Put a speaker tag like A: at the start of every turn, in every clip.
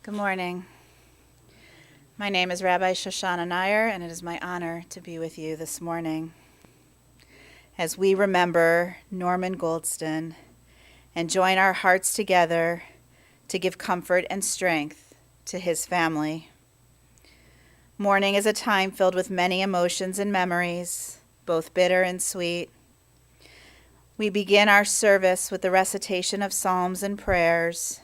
A: Good morning. My name is Rabbi Shoshana Nair, and it is my honor to be with you this morning as we remember Norman Goldston and join our hearts together to give comfort and strength to his family. Mourning is a time filled with many emotions and memories, both bitter and sweet. We begin our service with the recitation of psalms and prayers,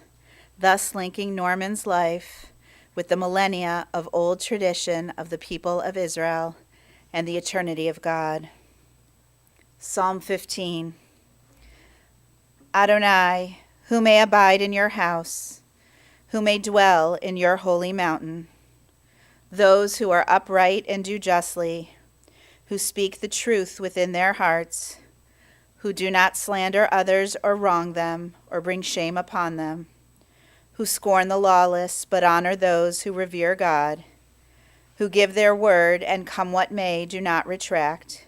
A: thus linking Norman's life with the millennia of old tradition of the people of Israel and the eternity of God. Psalm 15. Adonai, who may abide in your house, who may dwell in your holy mountain, those who are upright and do justly, who speak the truth within their hearts, who do not slander others or wrong them or bring shame upon them, who scorn the lawless but honor those who revere God, who give their word and come what may do not retract,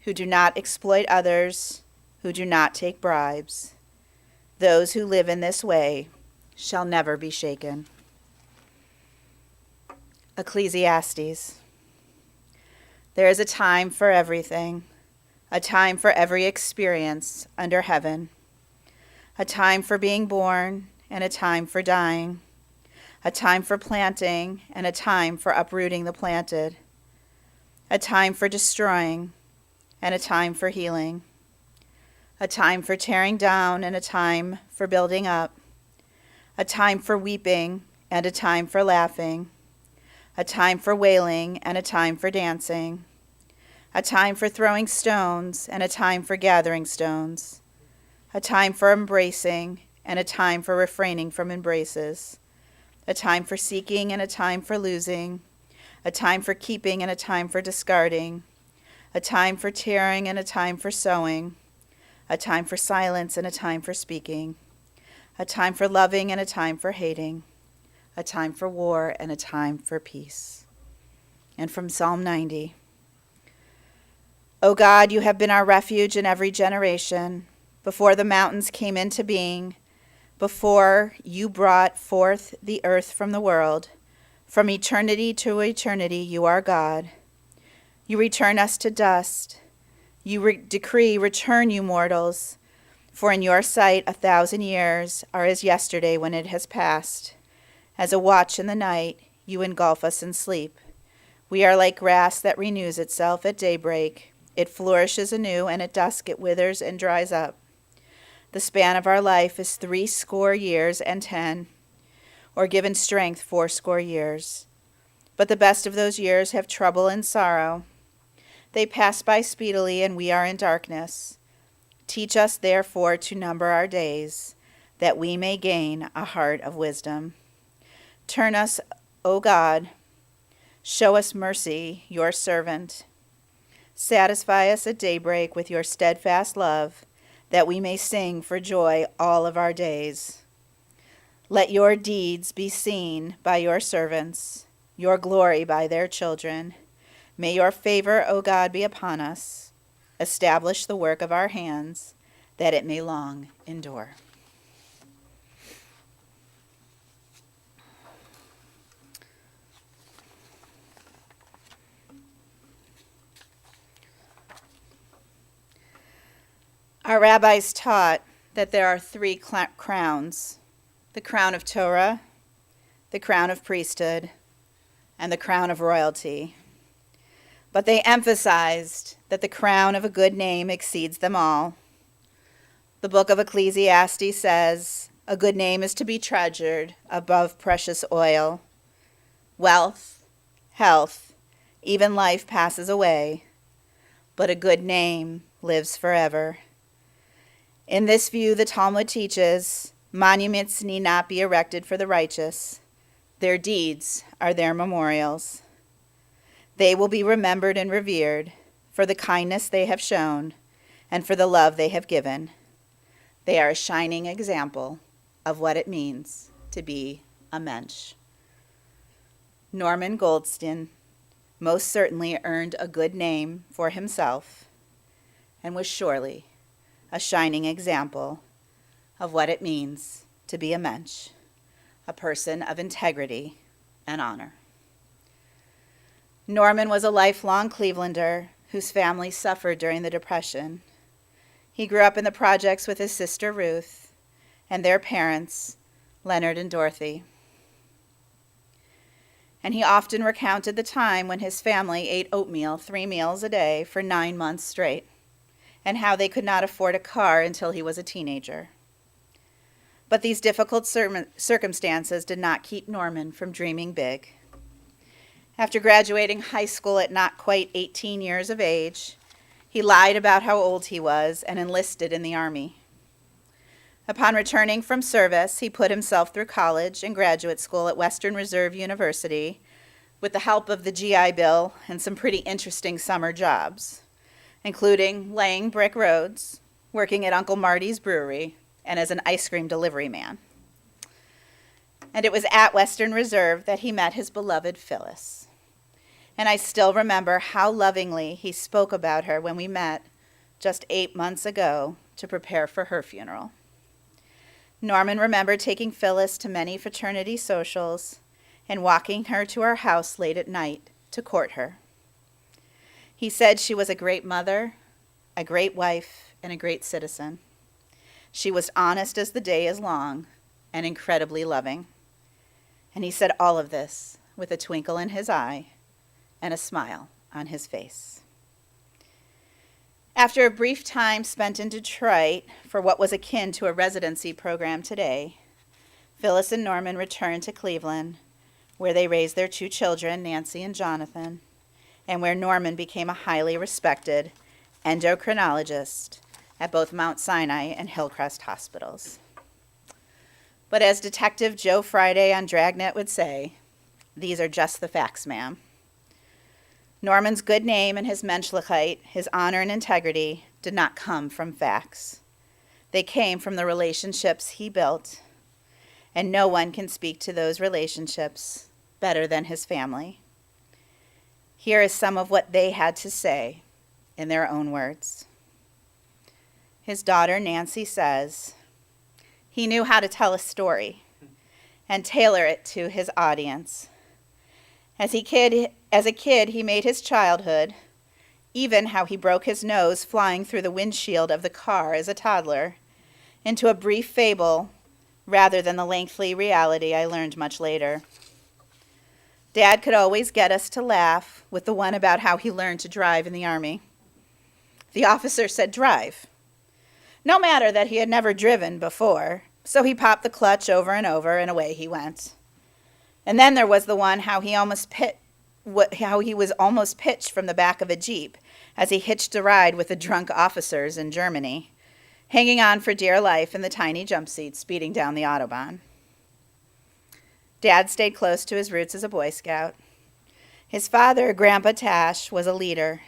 A: who do not exploit others, who do not take bribes. Those who live in this way shall never be shaken. Ecclesiastes. There is a time for everything, a time for every experience under heaven, a time for being born and a time for dying, a time for planting and a time for uprooting the planted, a time for destroying and a time for healing, a time for tearing down and a time for building up, a time for weeping and a time for laughing, a time for wailing and a time for dancing, a time for throwing stones and a time for gathering stones, a time for embracing and a time for refraining from embraces, a time for seeking and a time for losing, a time for keeping and a time for discarding, a time for tearing and a time for sowing, a time for silence and a time for speaking, a time for loving and a time for hating, a time for war and a time for peace. And from Psalm 90. O God, you have been our refuge in every generation. Before the mountains came into being, before you brought forth the earth from the world, from eternity to eternity you are God. You return us to dust. You decree, return you mortals, for in your sight 1,000 years are as yesterday when it has passed. As a watch in the night, you engulf us in sleep. We are like grass that renews itself at daybreak. It flourishes anew, and at dusk it withers and dries up. The span of our life is 80 years and 10, or given strength 80 years. But the best of those years have trouble and sorrow. They pass by speedily, and we are in darkness. Teach us, therefore, to number our days, that we may gain a heart of wisdom. Turn us, O God, show us mercy, your servant. Satisfy us at daybreak with your steadfast love, that we may sing for joy all of our days. Let your deeds be seen by your servants, your glory by their children. May your favor, O God, be upon us. Establish the work of our hands, that it may long endure. Our rabbis taught that there are 3 crowns: the crown of Torah, the crown of priesthood, and the crown of royalty. But they emphasized that the crown of a good name exceeds them all. The book of Ecclesiastes says, a good name is to be treasured above precious oil. Wealth, health, even life passes away, but a good name lives forever. In this view, the Talmud teaches, monuments need not be erected for the righteous. Their deeds are their memorials. They will be remembered and revered for the kindness they have shown and for the love they have given. They are a shining example of what it means to be a mensch. Norman Goldston most certainly earned a good name for himself and was surely a shining example of what it means to be a mensch. a person of integrity and honor. Norman was a lifelong Clevelander whose family suffered during the Depression. He grew up in the projects with his sister Ruth and their parents, Leonard and Dorothy. And he often recounted the time when his family ate oatmeal 3 meals a day for 9 months straight, and how they could not afford a car until he was a teenager. But these difficult circumstances did not keep Norman from dreaming big. After graduating high school at not quite 18 years of age, he lied about how old he was and enlisted in the Army. Upon returning from service, he put himself through college and graduate school at Western Reserve University with the help of the GI Bill and some pretty interesting summer jobs, including laying brick roads, working at Uncle Marty's Brewery, and as an ice cream delivery man. And it was at Western Reserve that he met his beloved Phyllis. And I still remember how lovingly he spoke about her when we met just 8 months ago to prepare for her funeral. Norman remembered taking Phyllis to many fraternity socials and walking her to our house late at night to court her. He said she was a great mother, a great wife, and a great citizen. She was honest as the day is long and incredibly loving. And he said all of this with a twinkle in his eye and a smile on his face. After a brief time spent in Detroit for what was akin to a residency program today, Phyllis and Norman returned to Cleveland, where they raised their 2 children, Nancy and Jonathan, and where Norman became a highly respected endocrinologist at both Mount Sinai and Hillcrest hospitals. But as Detective Joe Friday on Dragnet would say, these are just the facts, ma'am. Norman's good name and his Menschlichkeit, his honor and integrity, did not come from facts. They came from the relationships he built, and no one can speak to those relationships better than his family. Here is some of what they had to say in their own words. His daughter, Nancy, says, he knew how to tell a story and tailor it to his audience. As a kid, he made his childhood, even how he broke his nose flying through the windshield of the car as a toddler, into a brief fable rather than the lengthy reality I learned much later. Dad could always get us to laugh with the one about how he learned to drive in the Army. The officer said drive, no matter that he had never driven before, so he popped the clutch over and over and away he went. And then there was the one how he was almost pitched from the back of a Jeep as he hitched a ride with the drunk officers in Germany, hanging on for dear life in the tiny jump seat speeding down the Autobahn. Dad stayed close to his roots as a Boy Scout. His father, Grandpa Tash, was a leader,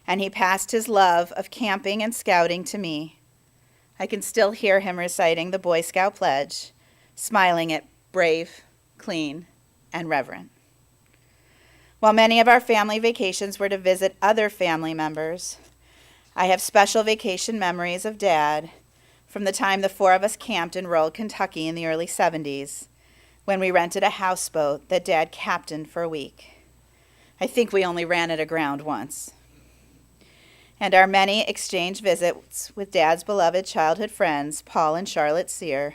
A: and he passed his love of camping and scouting to me. I can still hear him reciting the Boy Scout pledge, smiling at brave, clean, and reverent. While many of our family vacations were to visit other family members, I have special vacation memories of Dad from the time the 4 of us camped in rural Kentucky in the early 70s, when we rented a houseboat that Dad captained for a week. I think we only ran it aground once. And our many exchange visits with Dad's beloved childhood friends, Paul and Charlotte Sear,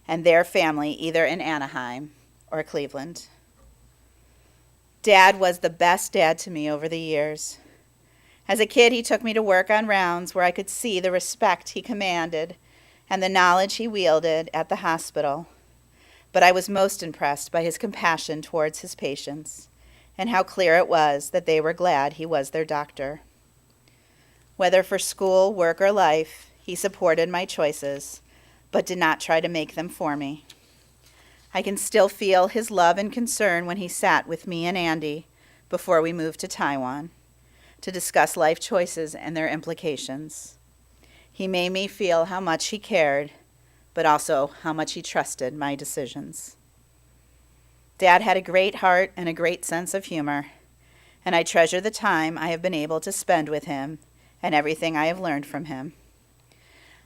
A: and their family either in Anaheim or Cleveland. Dad was the best dad to me over the years. As a kid, he took me to work on rounds where I could see the respect he commanded and the knowledge he wielded at the hospital. But I was most impressed by his compassion towards his patients and how clear it was that they were glad he was their doctor. Whether for school, work, or life, he supported my choices, but did not try to make them for me. I can still feel his love and concern when he sat with me and Andy before we moved to Taiwan to discuss life choices and their implications. He made me feel how much he cared, but also how much he trusted my decisions. Dad had a great heart and a great sense of humor, and I treasure the time I have been able to spend with him and everything I have learned from him.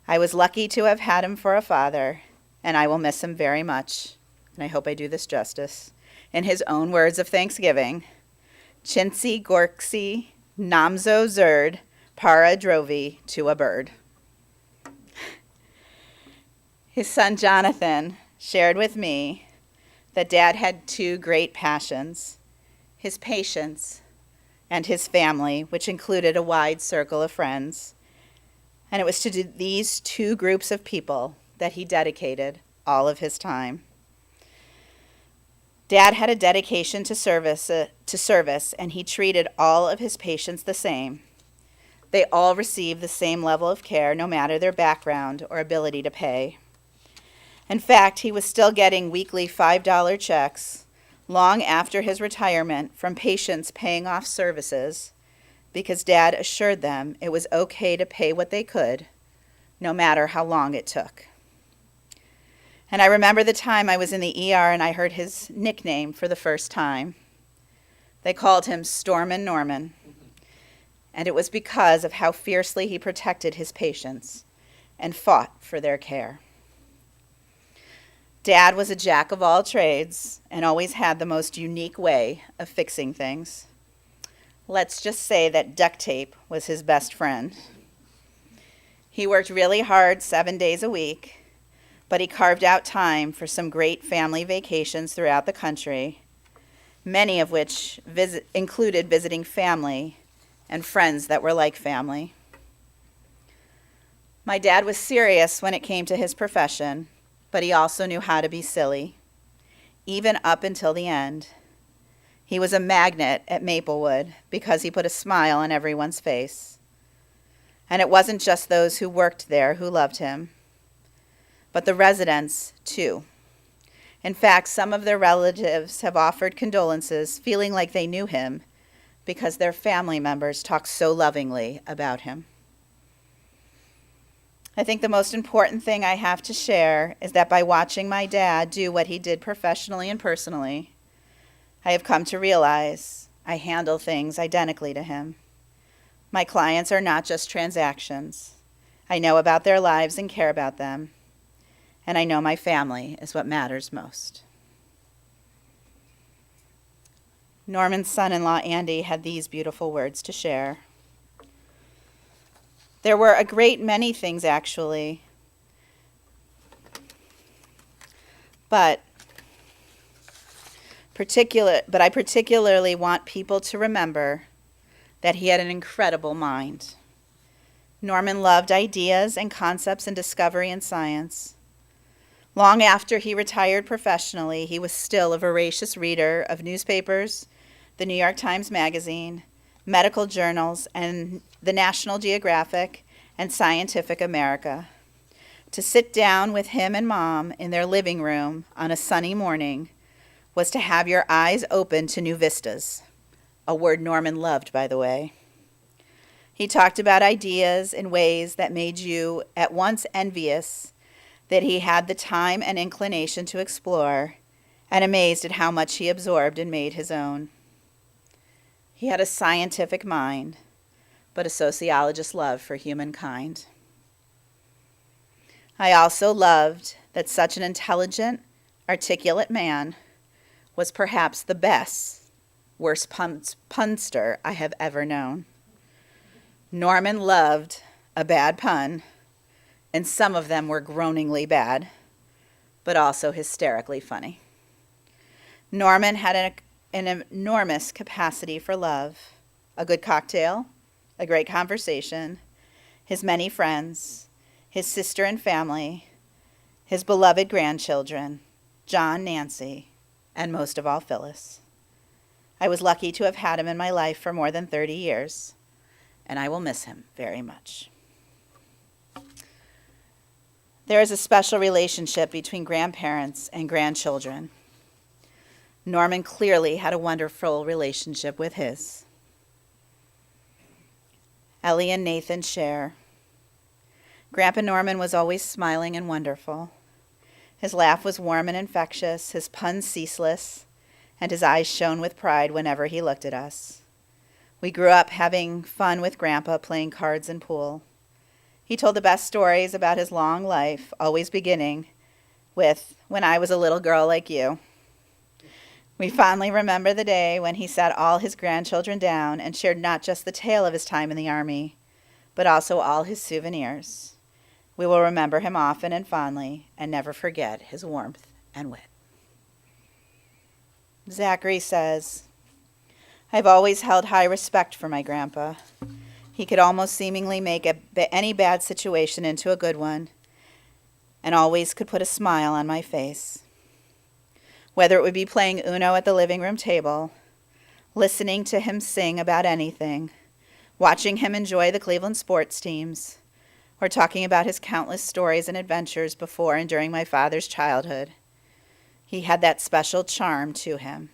A: I was lucky to have had him for a father, and I will miss him very much. and I hope I do this justice, in his own words of thanksgiving, Chintzy Gorksy Namzo Zerd Para Drovi to a bird. His son Jonathan shared with me that Dad had two great passions, his patience and his family, which included a wide circle of friends. And it was to these two groups of people that he dedicated all of his time. Dad had a dedication to service, and he treated all of his patients the same. They all received the same level of care, no matter their background or ability to pay. In fact, he was still getting weekly $5 checks long after his retirement from patients paying off services because Dad assured them it was okay to pay what they could, no matter how long it took. And I remember the time I was in the ER and I heard his nickname for the first time. They called him Stormin' Norman, and it was because of how fiercely he protected his patients and fought for their care. Dad was a jack of all trades and always had the most unique way of fixing things. Let's just say that duct tape was his best friend. He worked really hard 7 days a week, but he carved out time for some great family vacations throughout the country, many of which included visiting family and friends that were like family. My dad was serious when it came to his profession, but he also knew how to be silly, even up until the end. He was a magnet at Maplewood because he put a smile on everyone's face. And it wasn't just those who worked there who loved him, but the residents, too. In fact, some of their relatives have offered condolences, feeling like they knew him because their family members talked so lovingly about him. I think the most important thing I have to share is that by watching my dad do what he did professionally and personally, I have come to realize I handle things identically to him. My clients are not just transactions. I know about their lives and care about them, and I know my family is what matters most. Norman's son-in-law, Andy, had these beautiful words to share. There were a great many things, actually, but I particularly want people to remember that he had an incredible mind. Norman loved ideas and concepts and discovery in science. Long after he retired professionally, he was still a voracious reader of newspapers, the New York Times Magazine, medical journals, and the National Geographic and Scientific America. To sit down with him and Mom in their living room on a sunny morning was to have your eyes open to new vistas, a word Norman loved, by the way. He talked about ideas in ways that made you at once envious that he had the time and inclination to explore, and amazed at how much he absorbed and made his own. He had a scientific mind, but a sociologist's love for humankind. I also loved that such an intelligent, articulate man was perhaps the worst punster I have ever known. Norman loved a bad pun, and some of them were groaningly bad, but also hysterically funny. Norman had an enormous capacity for love, a good cocktail, a great conversation, his many friends, his sister and family, his beloved grandchildren, John, Nancy, and most of all, Phyllis. I was lucky to have had him in my life for more than 30 years, and I will miss him very much. There is a special relationship between grandparents and grandchildren. Norman clearly had a wonderful relationship with his. Ellie and Nathan share. Grandpa Norman was always smiling and wonderful. His laugh was warm and infectious, his puns ceaseless, and his eyes shone with pride whenever he looked at us. We grew up having fun with Grandpa, playing cards and pool. He told the best stories about his long life, always beginning with when I was a little girl like you. We fondly remember the day when he sat all his grandchildren down and shared not just the tale of his time in the Army, but also all his souvenirs. We will remember him often and fondly and never forget his warmth and wit. Zachary says, I've always held high respect for my grandpa. He could almost seemingly make any bad situation into a good one, and always could put a smile on my face. Whether it would be playing Uno at the living room table, listening to him sing about anything, watching him enjoy the Cleveland sports teams, or talking about his countless stories and adventures before and during my father's childhood, he had that special charm to him.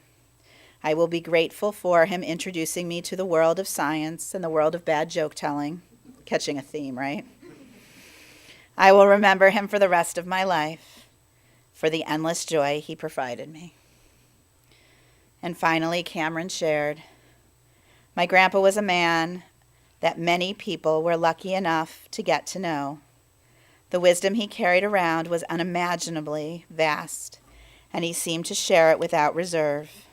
A: I will be grateful for him introducing me to the world of science and the world of bad joke-telling. Catching a theme, right? I will remember him for the rest of my life, for the endless joy he provided me. And finally, Cameron shared, my grandpa was a man that many people were lucky enough to get to know. The wisdom he carried around was unimaginably vast, and he seemed to share it without reserve.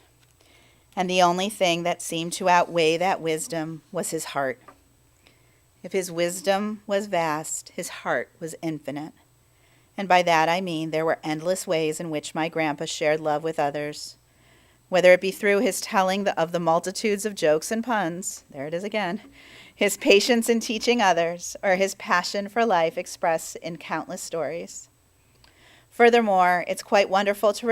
A: And the only thing that seemed to outweigh that wisdom was his heart. If his wisdom was vast, his heart was infinite. And by that I mean there were endless ways in which my grandpa shared love with others, whether it be through his telling of the multitudes of jokes and puns, there it is again, his patience in teaching others, or his passion for life expressed in countless stories. Furthermore, it's quite wonderful to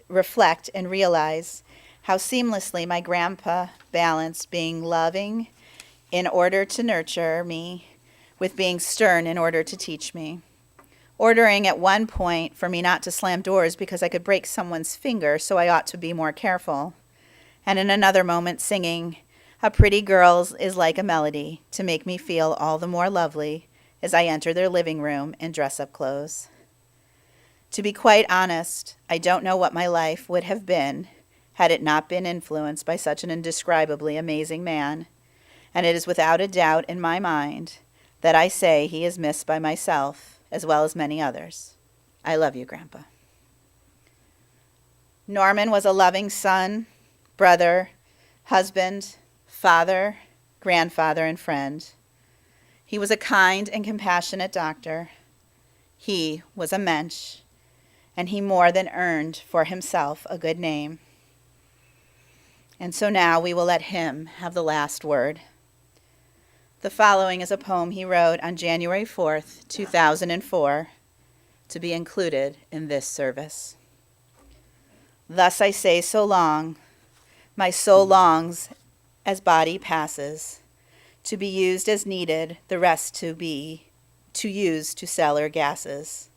A: reflect and realize how seamlessly my grandpa balanced being loving in order to nurture me with being stern in order to teach me. Ordering at one point for me not to slam doors because I could break someone's finger, so I ought to be more careful. And in another moment singing, a pretty girl is like a melody to make me feel all the more lovely as I enter their living room in dress-up clothes. To be quite honest, I don't know what my life would have been had it not been influenced by such an indescribably amazing man, and it is without a doubt in my mind that I say he is missed by myself as well as many others. I love you, Grandpa. Norman was a loving son, brother, husband, father, grandfather, and friend. He was a kind and compassionate doctor. He was a mensch, and he more than earned for himself a good name. And so now we will let him have the last word. The following is a poem he wrote on January 4th, 2004, to be included in this service. Thus I say so long, my soul longs as body passes, to be used as needed, the rest to use to cellar gases.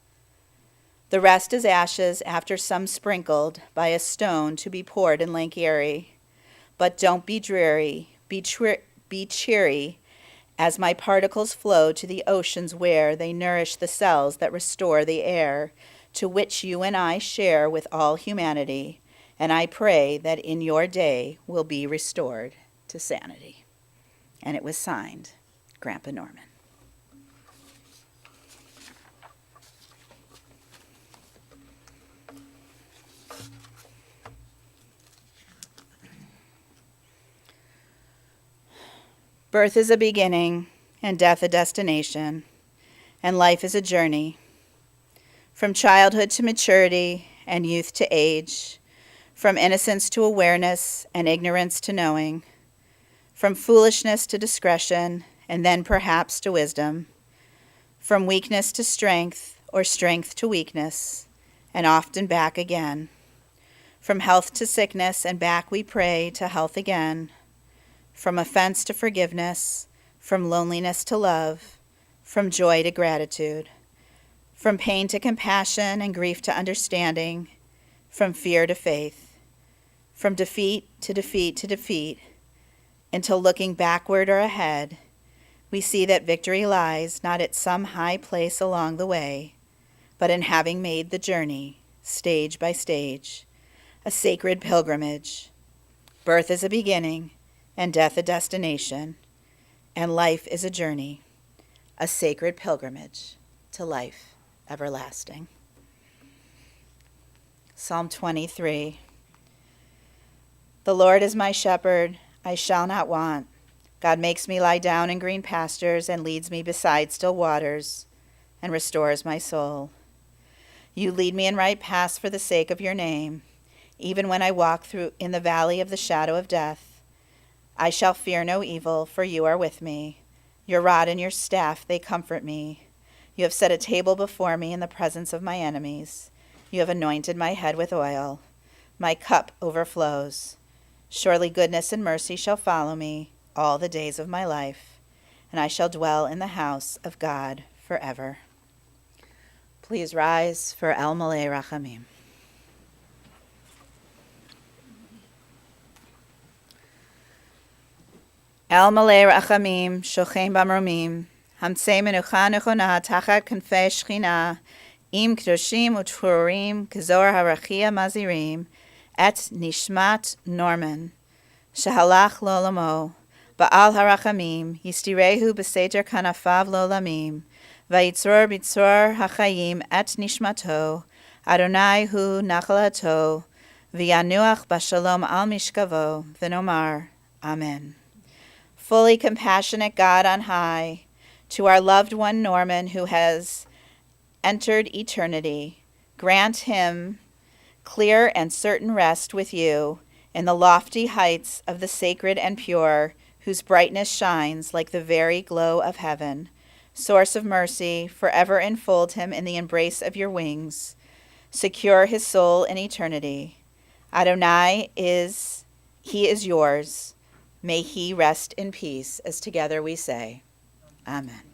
A: The rest is ashes after some sprinkled by a stone to be poured in Lake Erie. But don't be dreary, be cheery, as my particles flow to the oceans where they nourish the cells that restore the air, to which you and I share with all humanity, and I pray that in your day will be restored to sanity. And it was signed, Grandpa Norman. Birth is a beginning, and death a destination, and life is a journey. From childhood to maturity, and youth to age, from innocence to awareness, and ignorance to knowing, from foolishness to discretion, and then perhaps to wisdom, from weakness to strength, or strength to weakness, and often back again, from health to sickness, and back we pray to health again, from offense to forgiveness, from loneliness to love, from joy to gratitude, from pain to compassion and grief to understanding, from fear to faith, from defeat to defeat to defeat, until looking backward or ahead, we see that victory lies not at some high place along the way, but in having made the journey, stage by stage, a sacred pilgrimage. Birth is a beginning, and death a destination, and life is a journey, a sacred pilgrimage to life everlasting. Psalm 23. The Lord is my shepherd, I shall not want. God makes me lie down in green pastures and leads me beside still waters and restores my soul. You lead me in right paths for the sake of your name. Even when I walk through in the valley of the shadow of death, I shall fear no evil, for you are with me. Your rod and your staff, they comfort me. You have set a table before me in the presence of my enemies. You have anointed my head with oil. My cup overflows. Surely goodness and mercy shall follow me all the days of my life, and I shall dwell in the house of God forever. Please rise for El Malei Rachamim. El Malei Rachamim, Shochem Bamromim, Hamtzei Menucha Nechona Tachat Kanfei Shechina, Im Kedoshim Utfurim, Kazor Harachia Mazirim, Et Nishmat Norman, Shehalach Lolamo, Ba'al Harachamim, Yistirehu B'Seder Kanafav Lolamim, Vayitzor B'Tzor HaChayim Et Nishmato, Adonai Hu Nachalato, V'yanuach B'Shalom Al Mishkavo, V'nomar, Amen. Fully compassionate God on high, to our loved one Norman who has entered eternity, grant him clear and certain rest with you in the lofty heights of the sacred and pure, whose brightness shines like the very glow of heaven. Source of mercy, forever enfold him in the embrace of your wings. Secure his soul in eternity. Adonai is yours. May he rest in peace, as together we say, Amen.